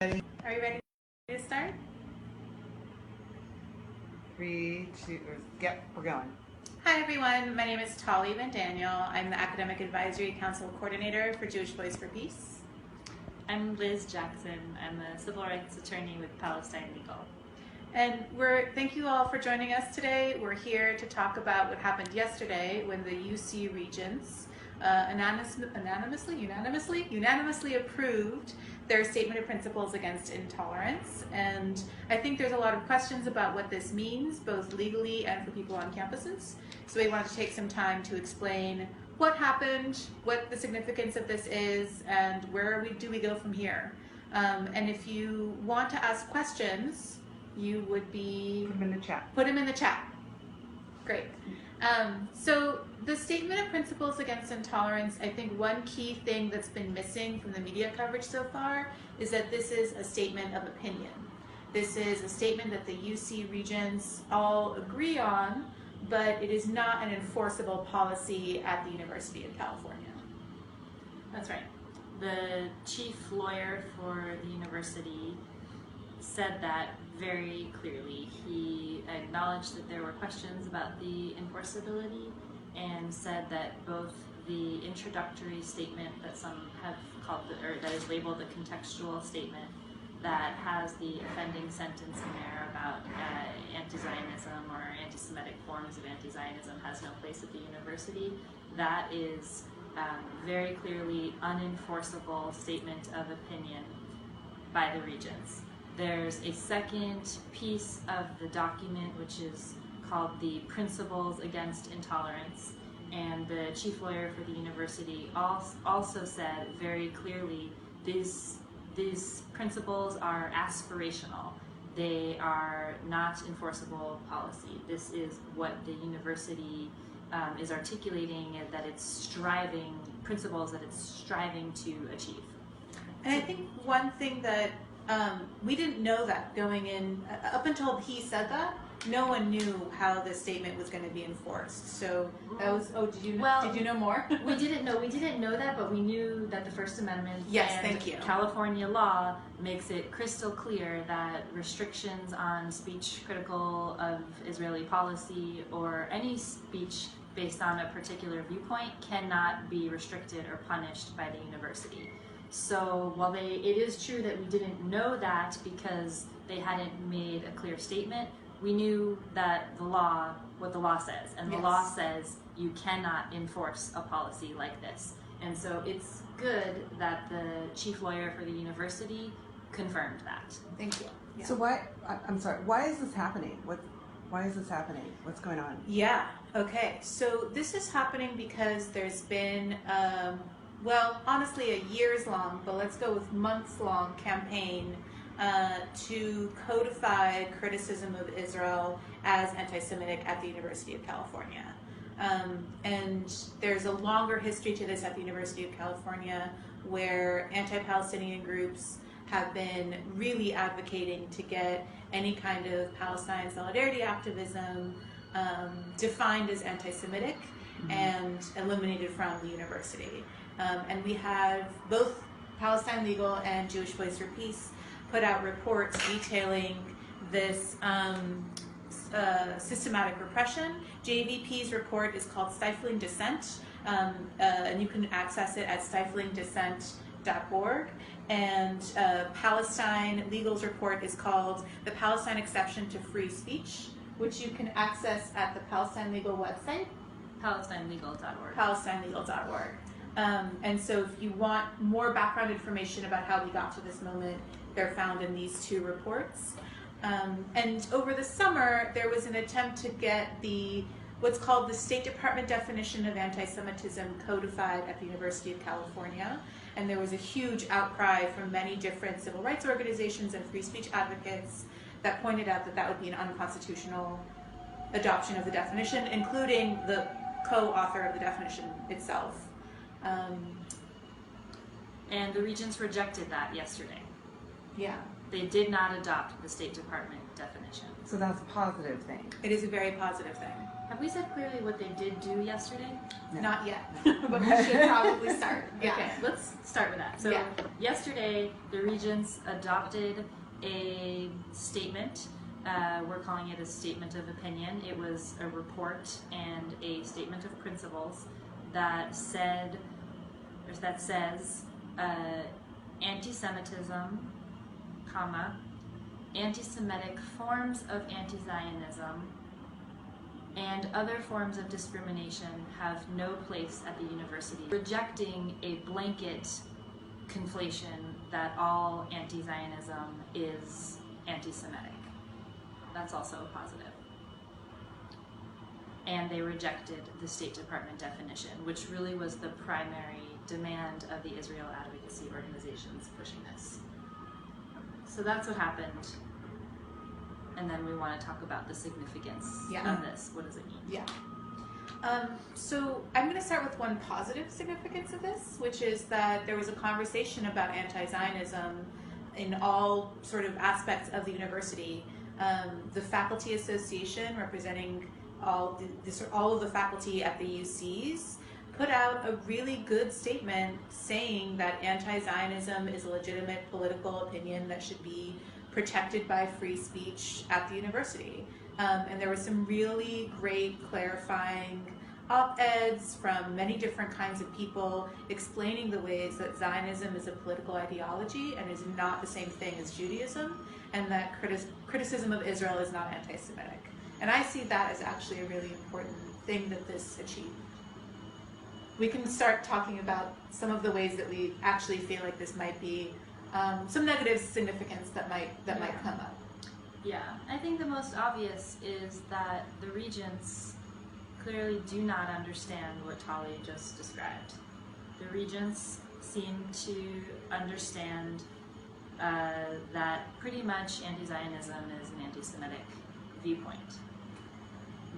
Are you ready to start? 3, 2, yep, we're going. Hi everyone, my name is Tallie Van Daniel. I'm the Academic Advisory Council Coordinator for Jewish Voice for Peace. I'm Liz Jackson. I'm a civil rights attorney with Palestine Legal. And thank you all for joining us today. We're here to talk about what happened yesterday when the UC Regents unanimously approved their Statement of Principles Against Intolerance. And I think there's a lot of questions about what this means, both legally and for people on campuses. So we wanted to take some time to explain what happened, what the significance of this is, and where do we go from here. And if you want to ask questions, you would be... Put them in the chat. Put them in the chat. Great. So the Statement of Principles Against Intolerance, I think one key thing that's been missing from the media coverage so far is that this is a statement of opinion. This is a statement that the UC Regents all agree on, but it is not an enforceable policy at the University of California. That's right. The chief lawyer for the university said that very clearly. He acknowledged that there were questions about the enforceability and said that both the introductory statement that some have called, or that is labeled the contextual statement, that has the offending sentence in there about anti-Zionism or anti-Semitic forms of anti-Zionism has no place at the university. That is very clearly unenforceable statement of opinion by the Regents. There's a second piece of the document which is called the Principles Against Intolerance, and the chief lawyer for the university also said very clearly these principles are aspirational. They are not enforceable policy. This is what the university is articulating, and that it's striving, principles that it's striving to achieve. And I think one thing that we didn't know that going in, up until he said that, no one knew how this statement was going to be enforced. So that was, did you know more? we didn't know that, but we knew that the First Amendment and California law makes it crystal clear that restrictions on speech critical of Israeli policy or any speech based on a particular viewpoint cannot be restricted or punished by the university. So while it is true that we didn't know that because they hadn't made a clear statement, we knew that what the law says, and the law says you cannot enforce a policy like this. And so it's good that the chief lawyer for the university confirmed that. Thank you. Yeah. So why is this happening? Why is this happening? What's going on? Yeah, okay. So this is happening because there's been, well, honestly, a years-long, but let's go with months-long campaign to codify criticism of Israel as anti-Semitic at the University of California. And there's a longer history to this at the University of California where anti-Palestinian groups have been really advocating to get any kind of Palestine solidarity activism defined as anti-Semitic and eliminated from the university. And we have both Palestine Legal and Jewish Voice for Peace put out reports detailing this systematic repression. JVP's report is called Stifling Dissent, and you can access it at stiflingdissent.org. And Palestine Legal's report is called The Palestine Exception to Free Speech, which you can access at the Palestine Legal website, PalestineLegal.org. PalestineLegal.org. And so if you want more background information about how we got to this moment, they're found in these two reports. And over the summer, there was an attempt to get what's called the State Department definition of anti-Semitism codified at the University of California. And there was a huge outcry from many different civil rights organizations and free speech advocates that pointed out that that would be an unconstitutional adoption of the definition, including the co-author of the definition itself. And the Regents rejected that yesterday. Yeah. They did not adopt the State Department definition. So that's a positive thing. It is a very positive thing. Have we said clearly what they did do yesterday? No. Not yet, but we should probably start. Yeah. Okay, let's start with that. So Yeah. yesterday, the Regents adopted a statement. We're calling it a statement of opinion. It was a report and a statement of principles that said, or that says, anti-Semitism, comma, anti-Semitic forms of anti-Zionism and other forms of discrimination have no place at the university, rejecting a blanket conflation that all anti-Zionism is anti-Semitic. That's also a positive. And they rejected the State Department definition, which really was the primary demand of the Israel advocacy organizations pushing this. So that's what happened. And then we want to talk about the significance of this. What does it mean? Yeah. So I'm going to start with one positive significance of this, which is that there was a conversation about anti-Zionism in all sort of aspects of the university. The faculty association, representing all of the faculty at the UCs, put out a really good statement saying that anti-Zionism is a legitimate political opinion that should be protected by free speech at the university. And there were some really great clarifying op-eds from many different kinds of people explaining the ways that Zionism is a political ideology and is not the same thing as Judaism, and that criticism of Israel is not anti-Semitic. And I see that as actually a really important thing that this achieved. We can start talking about some of the ways that we actually feel like this might be some negative significance that might come up. Yeah, I think the most obvious is that the Regents clearly do not understand what Tallie just described. The Regents seem to understand that pretty much anti-Zionism is an anti-Semitic viewpoint.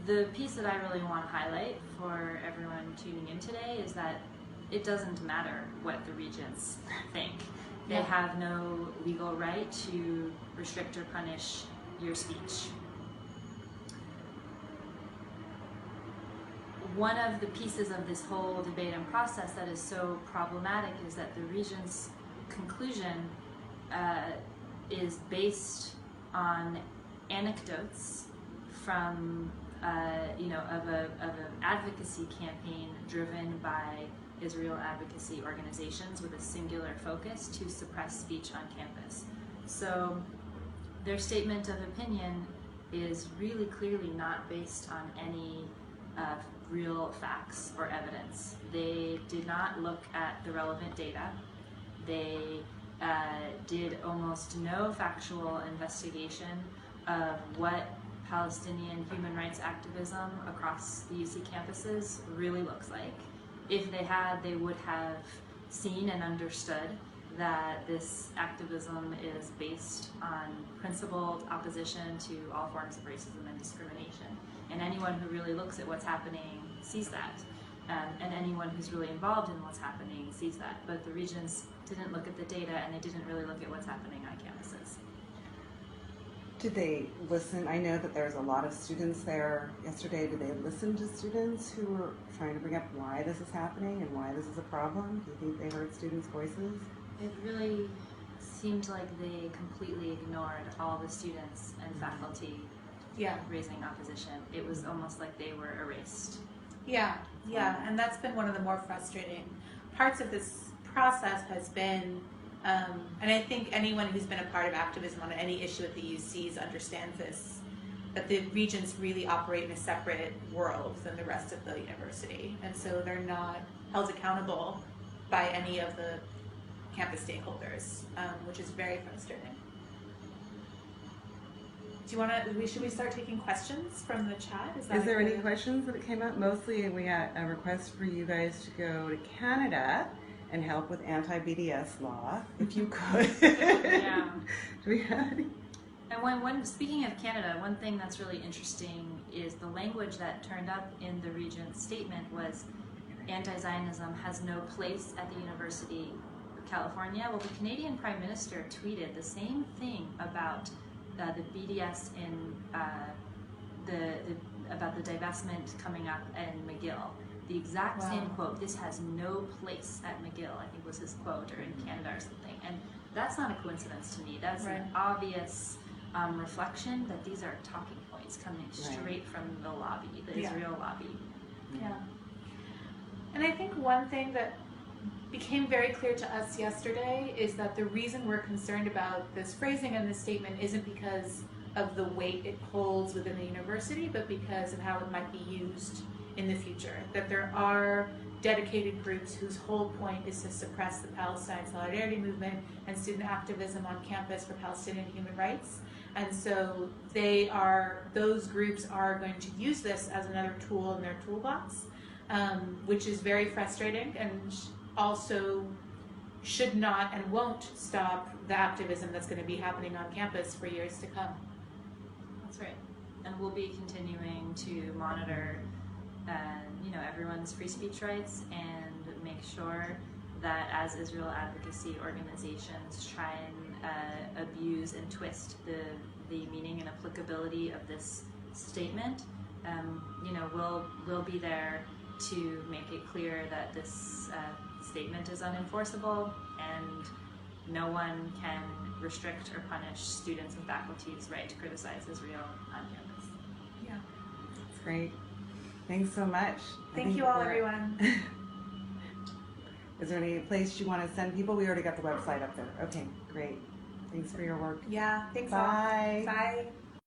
The piece that I really want to highlight for everyone tuning in today is that it doesn't matter what the Regents think. They have no legal right to restrict or punish your speech. One of the pieces of this whole debate and process that is so problematic is that the Regents' conclusion is based on anecdotes from of an advocacy campaign driven by Israel advocacy organizations with a singular focus to suppress speech on campus. So their statement of opinion is really clearly not based on any real facts or evidence. They did not look at the relevant data. They did almost no factual investigation of what Palestinian human rights activism across the UC campuses really looks like. If they had, they would have seen and understood that this activism is based on principled opposition to all forms of racism and discrimination. And anyone who really looks at what's happening sees that. And anyone who's really involved in what's happening sees that. But the Regents didn't look at the data, and they didn't really look at what's happening on campuses. Did they listen? I know that there's a lot of students there yesterday. Did they listen to students who were trying to bring up why this is happening and why this is a problem? Do you think they heard students' voices? It really seemed like they completely ignored all the students and faculty raising opposition. It was almost like they were erased. Yeah, and that's been one of the more frustrating parts of this process has been, and I think anyone who's been a part of activism on any issue at the UCs understands this, that the Regents really operate in a separate world than the rest of the university, and so they're not held accountable by any of the campus stakeholders, which is very frustrating. Do you want to? Should we start taking questions from the chat? Is there any questions that came up? Mostly, we got a request for you guys to go to Canada and help with anti-BDS law, if you could. Yeah. Do we have any? And when speaking of Canada, one thing that's really interesting is the language that turned up in the Regent's statement was anti-Zionism has no place at the university. California. Well, the Canadian Prime Minister tweeted the same thing about the BDS in about the divestment coming up in McGill. The exact same quote. This has no place at McGill, I think was his quote, or in Canada or something. And that's not a coincidence to me. That's an obvious reflection that these are talking points coming straight from the lobby, the Israel lobby. Yeah. And I think one thing that became very clear to us yesterday is that the reason we're concerned about this phrasing and this statement isn't because of the weight it holds within the university, but because of how it might be used in the future. That there are dedicated groups whose whole point is to suppress the Palestine Solidarity Movement and student activism on campus for Palestinian human rights. And so those groups are going to use this as another tool in their toolbox, which is very frustrating and also should not and won't stop the activism that's going to be happening on campus for years to come. That's right. And we'll be continuing to monitor everyone's free speech rights and make sure that as Israel advocacy organizations try and abuse and twist the meaning and applicability of this statement, we'll be there to make it clear that this statement is unenforceable and no one can restrict or punish students and faculty's right to criticize Israel on campus. Yeah. That's great. Thanks so much. Thank you all, everyone. Is there any place you want to send people? We already got the website up there. Okay, great. Thanks for your work. Yeah, thanks Bye. all. Bye.